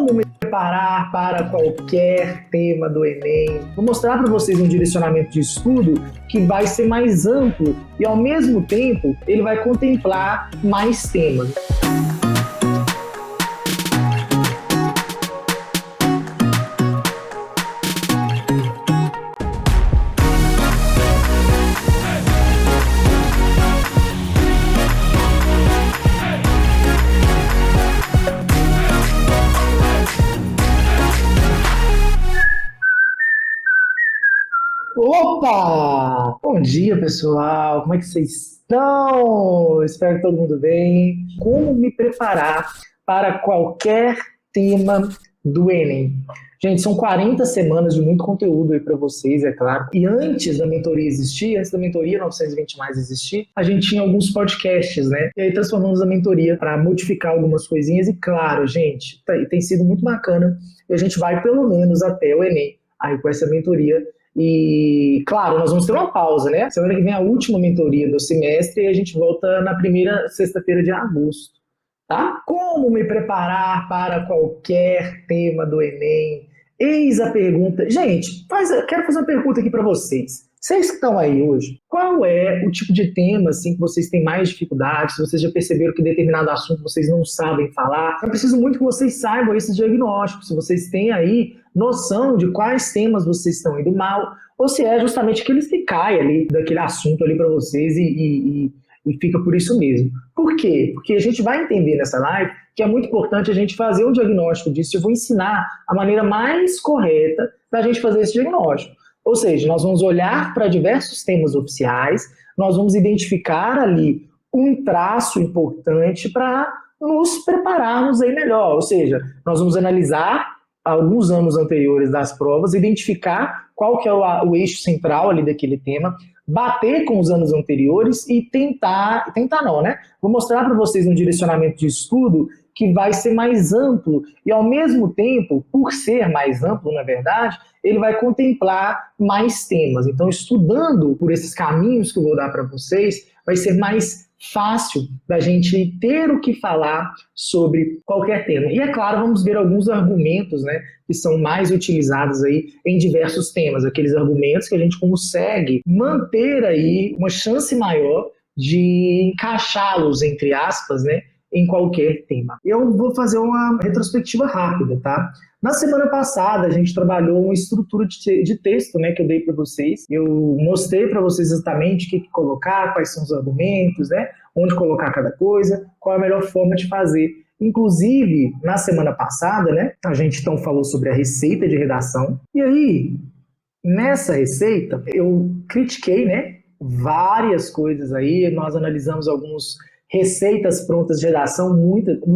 Como me preparar para qualquer tema do Enem. Vou mostrar para vocês um direcionamento de estudo que vai ser mais amplo e, ao mesmo tempo, ele vai contemplar mais temas. Opa! Bom dia, pessoal! Como é que vocês estão? Espero que todo mundo bem. Como me preparar para qualquer tema do Enem? Gente, são 40 semanas de muito conteúdo aí para vocês, é claro. E antes da mentoria existir, antes da mentoria 920 mais existir, a gente tinha alguns podcasts, né? E aí transformamos a mentoria para modificar algumas coisinhas. E claro, gente, tem sido muito bacana. E a gente vai pelo menos até o Enem aí com essa mentoria. E, claro, nós vamos ter uma pausa, né? Semana que vem é a última mentoria do semestre e a gente volta na primeira sexta-feira de agosto, tá? Como me preparar para qualquer tema do Enem? Eis a pergunta. Gente, quero fazer uma pergunta aqui para vocês. Vocês que estão aí hoje, qual é o tipo de tema assim, que vocês têm mais dificuldade? Se vocês já perceberam que determinado assunto vocês não sabem falar, eu preciso muito que vocês saibam esse diagnóstico, se vocês têm aí noção de quais temas vocês estão indo mal, ou se é justamente aqueles que caem ali, daquele assunto ali para vocês e fica por isso mesmo. Por quê? Porque a gente vai entender nessa live que é muito importante a gente fazer um diagnóstico disso. Eu vou ensinar a maneira mais correta da gente fazer esse diagnóstico. Ou seja, nós vamos olhar para diversos temas oficiais, nós vamos identificar ali um traço importante para nos prepararmos aí melhor. Ou seja, nós vamos analisar alguns anos anteriores das provas, identificar qual que é o eixo central ali daquele tema, bater com os anos anteriores e tentar não, né? Vou mostrar para vocês um direcionamento de estudo que vai ser mais amplo e, ao mesmo tempo, por ser mais amplo, na verdade, ele vai contemplar mais temas. Então, estudando por esses caminhos que eu vou dar para vocês, vai ser mais fácil da gente ter o que falar sobre qualquer tema. E, é claro, vamos ver alguns argumentos, né, que são mais utilizados aí em diversos temas, aqueles argumentos que a gente consegue manter aí uma chance maior de encaixá-los, entre aspas, né, em qualquer tema. Eu vou fazer uma retrospectiva rápida, tá? Na semana passada, a gente trabalhou uma estrutura de texto, né, que eu dei para vocês. Eu mostrei para vocês exatamente o que colocar, quais são os argumentos, né, onde colocar cada coisa, qual é a melhor forma de fazer. Inclusive, na semana passada, né, a gente então falou sobre a receita de redação. E aí, nessa receita, eu critiquei, né, várias coisas aí. Nós analisamos algumas receitas prontas de redação,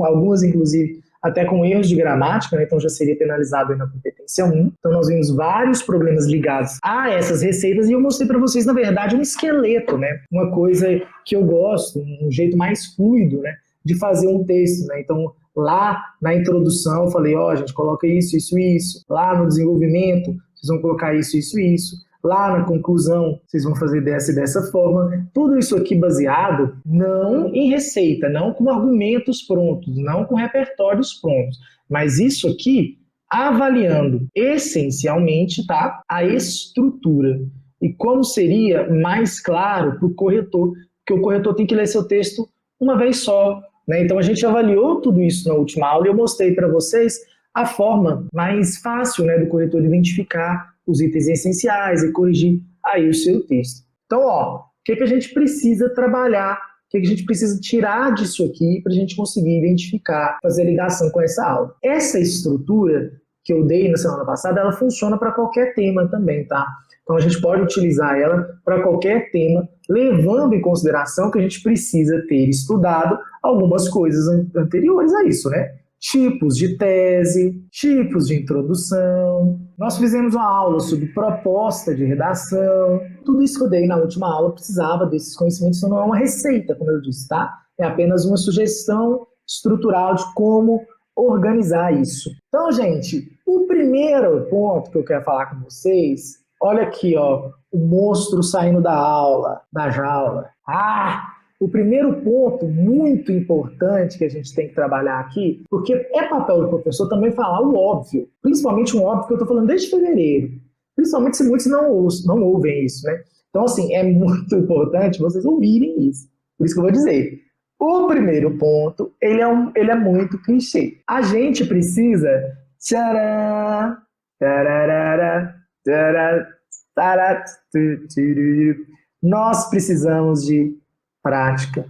algumas inclusive até com erros de gramática, né? Então já seria penalizado aí na competência 1. Então nós vimos vários problemas ligados a essas receitas e eu mostrei para vocês, na verdade, um esqueleto, né? Uma coisa que eu gosto, um jeito mais fluido, né, de fazer um texto, né? Então lá na introdução eu falei, a gente coloca isso, isso, isso. Lá no desenvolvimento vocês vão colocar isso, isso, isso. Lá na conclusão, vocês vão fazer dessa e dessa forma. Tudo isso aqui baseado não em receita, não com argumentos prontos, não com repertórios prontos, mas isso aqui avaliando essencialmente, tá, a estrutura. E como seria mais claro para o corretor, porque o corretor tem que ler seu texto uma vez só, né? Então a gente avaliou tudo isso na última aula e eu mostrei para vocês a forma mais fácil, né, do corretor identificar os itens essenciais e corrigir aí o seu texto. Então, o que a gente precisa trabalhar, o que a gente precisa tirar disso aqui para a gente conseguir identificar, fazer ligação com essa aula. Essa estrutura que eu dei na semana passada, ela funciona para qualquer tema também, tá? Então, a gente pode utilizar ela para qualquer tema, levando em consideração que a gente precisa ter estudado algumas coisas anteriores a isso, né? Tipos de tese, tipos de introdução. Nós fizemos uma aula sobre proposta de redação. Tudo isso que eu dei na última aula precisava desses conhecimentos, então não é uma receita, como eu disse, tá? É apenas uma sugestão estrutural de como organizar isso. Então, gente, o primeiro ponto que eu quero falar com vocês, olha aqui, o monstro saindo da aula, da jaula. O primeiro ponto muito importante que a gente tem que trabalhar aqui, porque é papel do professor também falar o óbvio, principalmente um óbvio que eu estou falando desde fevereiro, principalmente se muitos não ouvem isso, né? Então, assim, é muito importante vocês ouvirem isso. Por isso que eu vou dizer. O primeiro ponto, ele é muito clichê. A gente precisa... Tcharam, tararara, tará, tará, nós precisamos de prática.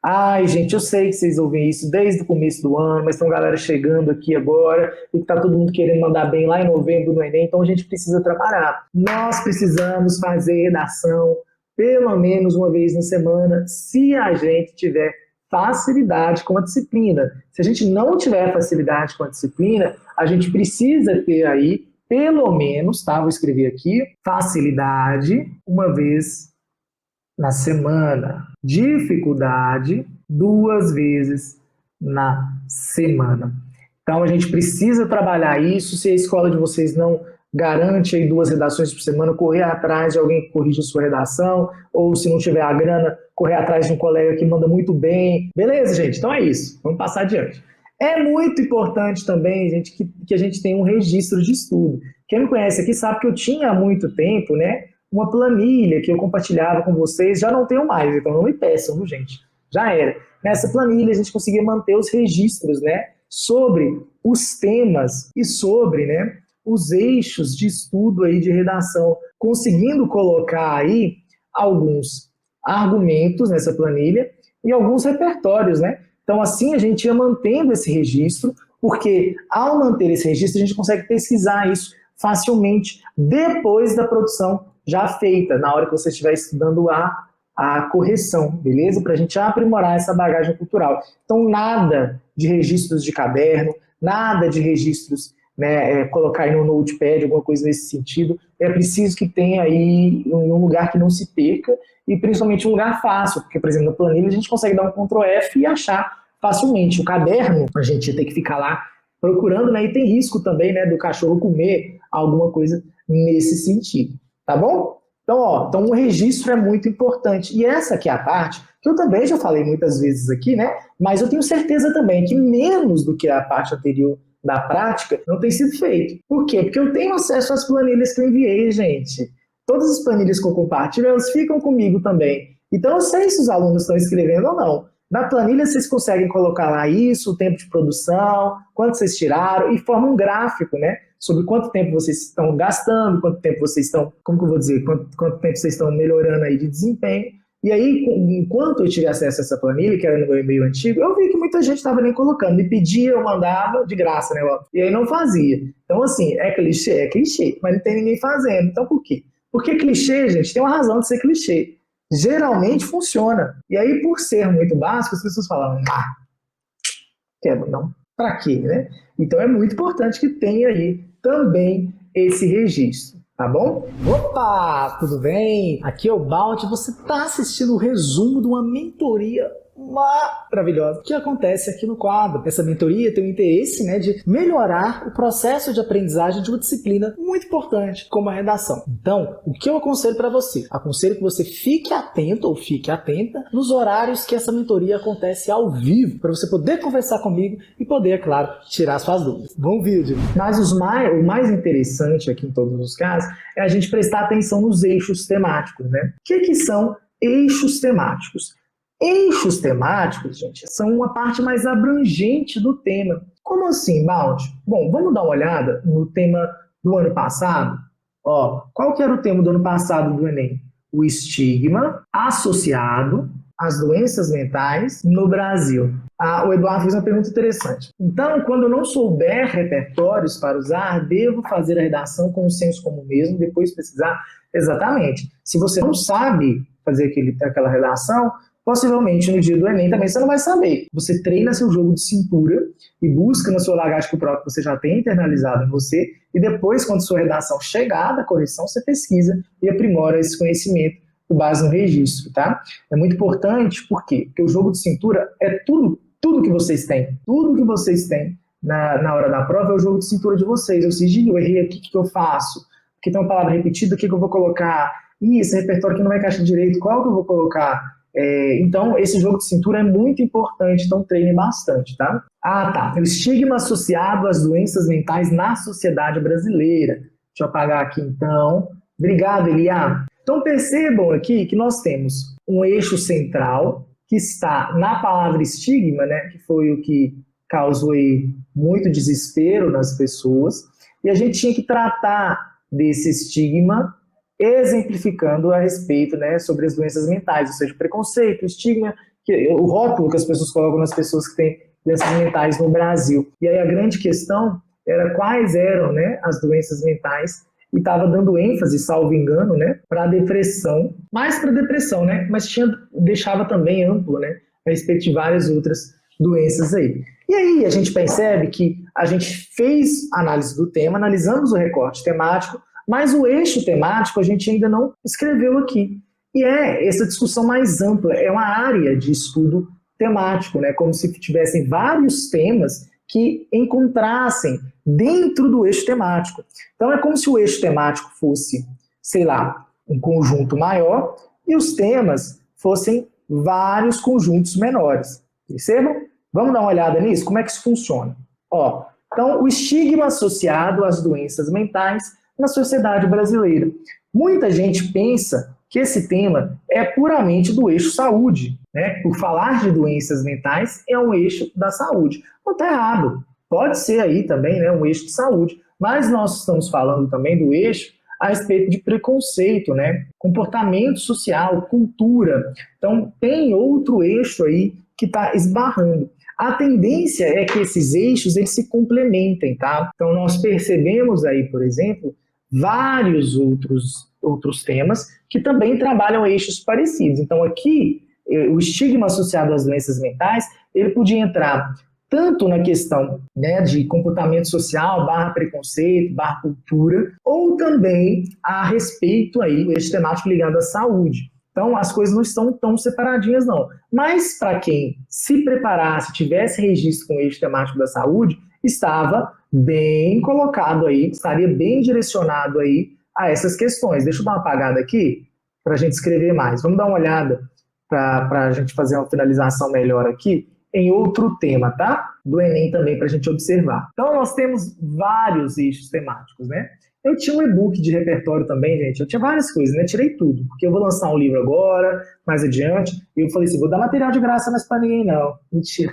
Ai, gente, eu sei que vocês ouvem isso desde o começo do ano, mas tem galera chegando aqui agora e que tá todo mundo querendo mandar bem lá em novembro no Enem, então a gente precisa trabalhar. Nós precisamos fazer redação pelo menos uma vez na semana, se a gente tiver facilidade com a disciplina. Se a gente não tiver facilidade com a disciplina, a gente precisa ter aí, pelo menos, tá? Vou escrever aqui, facilidade uma vez na semana. Dificuldade 2 vezes na semana. Então a gente precisa trabalhar isso. Se a escola de vocês não garante aí 2 redações por semana, correr atrás de alguém que corrija a sua redação, ou se não tiver a grana, correr atrás de um colega que manda muito bem. Beleza, gente? Então é isso. Vamos passar adiante. É muito importante também, gente, que a gente tenha um registro de estudo. Quem me conhece aqui sabe que eu tinha há muito tempo, né, uma planilha que eu compartilhava com vocês, já não tenho mais, então não me peçam, viu, gente? Já era. Nessa planilha a gente conseguia manter os registros, né, sobre os temas e sobre, né, os eixos de estudo aí de redação, conseguindo colocar aí alguns argumentos nessa planilha e alguns repertórios, né? Então assim a gente ia mantendo esse registro, porque ao manter esse registro a gente consegue pesquisar isso facilmente depois da produção já feita, na hora que você estiver estudando a correção, beleza? Para a gente aprimorar essa bagagem cultural. Então nada de registros de caderno, nada de registros, né, colocar aí no Notepad, alguma coisa nesse sentido. É preciso que tenha aí um lugar que não se perca e principalmente um lugar fácil, porque, por exemplo, na planilha a gente consegue dar um Ctrl F e achar facilmente. O caderno, a gente ia ter que ficar lá procurando, né, e tem risco também, né, do cachorro comer alguma coisa nesse sentido, tá bom? Então o registro é muito importante. E essa aqui é a parte que eu também já falei muitas vezes aqui, né, mas eu tenho certeza também que menos do que a parte anterior da prática, não tem sido feito. Por quê? Porque eu tenho acesso às planilhas que eu enviei, gente. Todas as planilhas que eu compartilho, elas ficam comigo também. Então eu sei se os alunos estão escrevendo ou não. Na planilha vocês conseguem colocar lá isso, o tempo de produção, quanto vocês tiraram, e forma um gráfico, né? Sobre quanto tempo vocês estão gastando, quanto tempo vocês estão, como que eu vou dizer, quanto tempo vocês estão melhorando aí de desempenho. E aí, enquanto eu tive acesso a essa planilha, que era no meu e-mail antigo, eu vi que muita gente estava nem colocando. Me pedia, eu mandava de graça, né? E aí não fazia. Então, assim, é clichê, mas não tem ninguém fazendo. Então, por quê? Porque clichê, gente, tem uma razão de ser clichê. Geralmente funciona. E aí, por ser muito básico, as pessoas falam, quero não. Para quê, né? Então, é muito importante que tenha aí também esse registro. Tá bom? Opa, tudo bem? Aqui é o Balde. Você está assistindo o resumo de uma mentoria maravilhosa que acontece aqui no quadro. Essa mentoria tem o interesse, né, de melhorar o processo de aprendizagem de uma disciplina muito importante, como a redação. Então, o que eu aconselho para você? Aconselho que você fique atento ou fique atenta nos horários que essa mentoria acontece ao vivo, para você poder conversar comigo e poder, é claro, tirar suas dúvidas. Bom vídeo! Mas o mais interessante aqui em todos os casos é a gente prestar atenção nos eixos temáticos, né? O que são eixos temáticos? Eixos temáticos, gente, são uma parte mais abrangente do tema. Como assim, Balde? Bom, vamos dar uma olhada no tema do ano passado? Qual que era o tema do ano passado do Enem? O estigma associado às doenças mentais no Brasil. O Eduardo fez uma pergunta interessante. Então, quando eu não souber repertórios para usar, devo fazer a redação com o senso comum mesmo, depois pesquisar? Exatamente. Se você não sabe fazer aquela redação, possivelmente no dia do Enem também você não vai saber. Você treina seu jogo de cintura e busca na sua bagagem própria que você já tem internalizado em você, e depois, quando sua redação chegar da correção, você pesquisa e aprimora esse conhecimento com base no registro, tá? É muito importante, por quê? Porque o jogo de cintura é tudo que vocês têm. Tudo que vocês têm na hora da prova é o jogo de cintura de vocês. Eu sei, eu errei aqui, o que eu faço? Porque tem uma palavra repetida, o que eu vou colocar? Esse repertório que não vai encaixar direito, qual que eu vou colocar? Então, esse jogo de cintura é muito importante, então treine bastante, tá? Ah, tá. O estigma associado às doenças mentais na sociedade brasileira. Deixa eu apagar aqui, então. Obrigado, Eliá. Então, percebam aqui que nós temos um eixo central que está na palavra estigma, né, que foi o que causou aí muito desespero nas pessoas, e a gente tinha que tratar desse estigma exemplificando a respeito, né, sobre as doenças mentais, ou seja, o preconceito, o estigma, o rótulo que as pessoas colocam nas pessoas que têm doenças mentais no Brasil. E aí a grande questão era quais eram, né, as doenças mentais, e estava dando ênfase, salvo engano, né, para a depressão, mais para a depressão, né, mas deixava também amplo, né, a respeito de várias outras doenças aí. E aí a gente percebe que a gente fez análise do tema, analisamos o recorte temático, mas o eixo temático a gente ainda não escreveu aqui. E essa discussão mais ampla, é uma área de estudo temático, né? Como se tivessem vários temas que encontrassem dentro do eixo temático. Então é como se o eixo temático fosse, sei lá, um conjunto maior e os temas fossem vários conjuntos menores. Percebam? Vamos dar uma olhada nisso? Como é que isso funciona? Então, o estigma associado às doenças mentais na sociedade brasileira. Muita gente pensa que esse tema é puramente do eixo saúde, né? Por falar de doenças mentais, é um eixo da saúde. Não está errado. Pode ser aí também, né, um eixo de saúde. Mas nós estamos falando também do eixo a respeito de preconceito, né? Comportamento social, cultura. Então, tem outro eixo aí que está esbarrando. A tendência é que esses eixos eles se complementem, tá? Então, nós percebemos aí, por exemplo, vários outros temas que também trabalham eixos parecidos. Então, aqui, o estigma associado às doenças mentais, ele podia entrar tanto na questão, né, de comportamento social, preconceito, cultura, ou também a respeito aí, o eixo temático ligado à saúde. Então, as coisas não estão tão separadinhas, não. Mas, para quem se preparasse, tivesse registro com o eixo temático da saúde, estava bem colocado aí, estaria bem direcionado aí a essas questões. Deixa eu dar uma apagada aqui para a gente escrever mais. Vamos dar uma olhada para a gente fazer uma finalização melhor aqui em outro tema, tá? Do Enem também para a gente observar. Então, nós temos vários eixos temáticos, né? Eu tinha um e-book de repertório também, gente. Eu tinha várias coisas, né? Tirei tudo, porque eu vou lançar um livro agora, mais adiante, e eu falei assim, vou dar material de graça, mas para ninguém não. Mentira.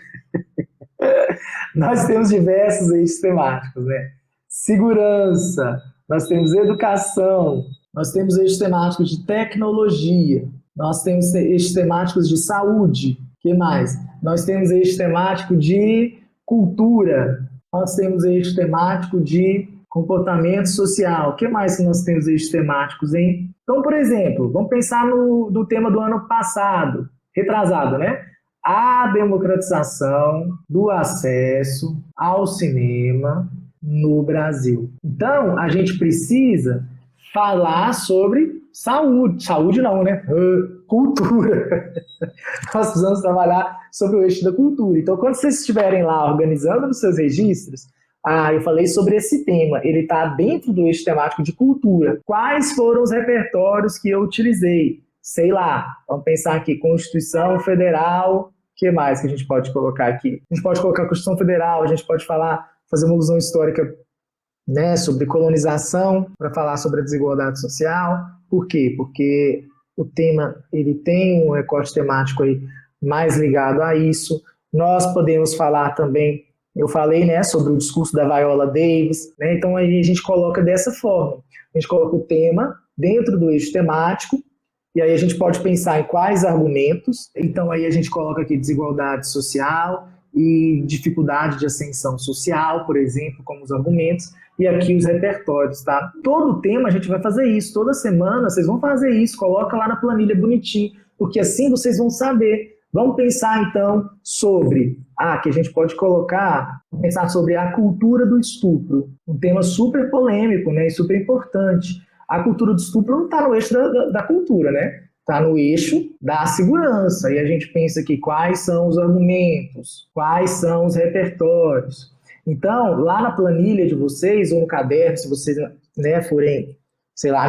Nós temos diversos eixos temáticos, né? Segurança, nós temos educação, nós temos eixos temáticos de tecnologia, nós temos eixos temáticos de saúde, o que mais? Nós temos eixo temático de cultura, nós temos eixo temático de comportamento social, o que mais que nós temos eixos temáticos, hein? Então, por exemplo, vamos pensar no tema do ano passado, retrasado, né? A democratização do acesso ao cinema no Brasil. Então, a gente precisa falar sobre saúde. Saúde não, né? Cultura. Nós precisamos trabalhar sobre o eixo da cultura. Então, quando vocês estiverem lá organizando os seus registros, eu falei sobre esse tema. Ele está dentro do eixo temático de cultura. Quais foram os repertórios que eu utilizei? Sei lá, vamos pensar aqui, Constituição Federal. O que mais que a gente pode colocar aqui? A gente pode colocar a Constituição Federal, a gente pode fazer uma alusão histórica, né, sobre colonização, para falar sobre a desigualdade social. Por quê? Porque o tema ele tem um recorte temático aí mais ligado a isso. Nós podemos falar também, eu falei, né, sobre o discurso da Viola Davis, né, então aí a gente coloca dessa forma. A gente coloca o tema dentro do eixo temático, e aí a gente pode pensar em quais argumentos. Então aí a gente coloca aqui desigualdade social e dificuldade de ascensão social, por exemplo, como os argumentos, e aqui os repertórios, tá? Todo tema a gente vai fazer isso, toda semana vocês vão fazer isso, coloca lá na planilha bonitinho, porque assim vocês vão saber. Vamos pensar então sobre, que a gente pode colocar, pensar sobre a cultura do estupro, um tema super polêmico, né, e super importante. A cultura do estupro não está no eixo da cultura, né? Está no eixo da segurança. E a gente pensa aqui quais são os argumentos, quais são os repertórios. Então, lá na planilha de vocês, ou no caderno, se vocês, né, forem, sei lá,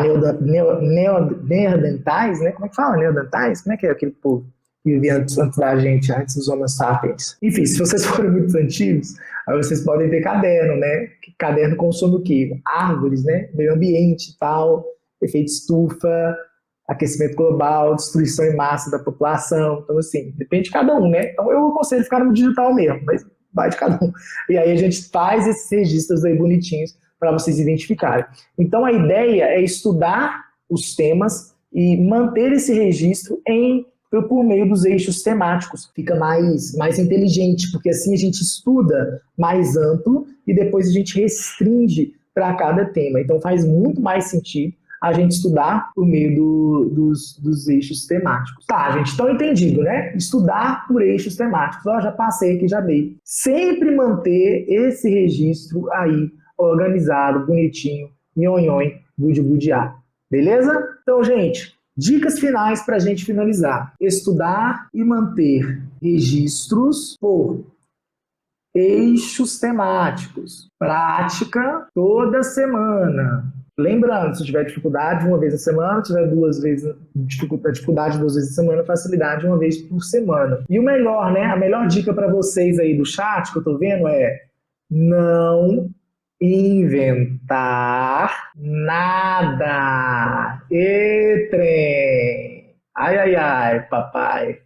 neodentais, né? Como é que fala? Neodentais? Como é que é aquele povo? que vivia antes da gente, antes dos Homo sapiens. Enfim, se vocês forem muito antigos, aí vocês podem ter caderno, né? Caderno consome o quê? Árvores, né? Meio ambiente e tal, efeito estufa, aquecimento global, destruição em massa da população. Então, assim, depende de cada um, né? Então, eu aconselho ficar no digital mesmo, mas vai de cada um. E aí a gente faz esses registros aí bonitinhos para vocês identificarem. Então, a ideia é estudar os temas e manter esse registro por meio dos eixos temáticos. Fica mais inteligente, porque assim a gente estuda mais amplo e depois a gente restringe para cada tema. Então faz muito mais sentido a gente estudar por meio dos eixos temáticos. Tá, gente, então entendido, né? Estudar por eixos temáticos. Ó, já passei aqui, já dei. Sempre manter esse registro aí organizado, bonitinho, nhonhon, budi-budiá. Beleza? Então, gente, dicas finais para a gente finalizar. Estudar e manter registros por eixos temáticos. Prática toda semana. Lembrando, se tiver dificuldade, uma vez na semana, se tiver dificuldade 2 vezes na semana, facilidade uma vez por semana. E o melhor, né? A melhor dica para vocês aí do chat que eu tô vendo é não inventar nada. E trem. Ai, ai, ai, papai.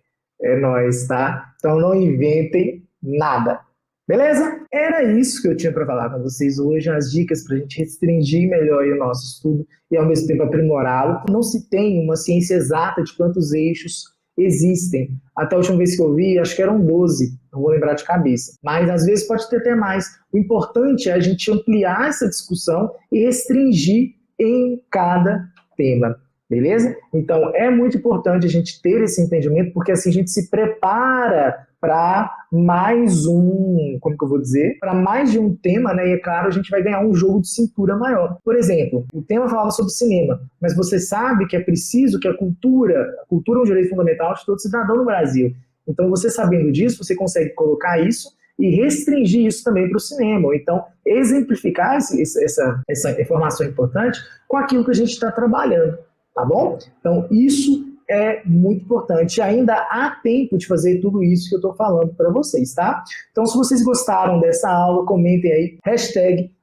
É nóis, tá? Então não inventem nada. Beleza? Era isso que eu tinha para falar com vocês hoje, as dicas para a gente restringir melhor o nosso estudo e ao mesmo tempo aprimorá-lo. Não se tem uma ciência exata de quantos eixos existem. Até a última vez que eu vi, acho que eram 12, não vou lembrar de cabeça. Mas às vezes pode ter até mais. O importante é a gente ampliar essa discussão e restringir em cada tema. Beleza? Então é muito importante a gente ter esse entendimento, porque assim a gente se prepara para mais como que eu vou dizer? Para mais de um tema, né? E é claro, a gente vai ganhar um jogo de cintura maior. Por exemplo, o tema falava sobre cinema, mas você sabe que é preciso que a cultura é um direito fundamental de todo cidadão no Brasil. Então, você sabendo disso, você consegue colocar isso e restringir isso também para o cinema. Ou então, exemplificar essa informação importante com aquilo que a gente está trabalhando. Tá bom? Então, isso é muito importante. Ainda há tempo de fazer tudo isso que eu estou falando para vocês, tá? Então, se vocês gostaram dessa aula, comentem aí,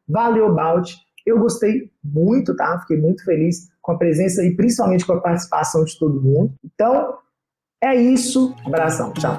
#ValeuBalt. Eu gostei muito, tá? Fiquei muito feliz com a presença e principalmente com a participação de todo mundo. Então, é isso. Abração. Tchau.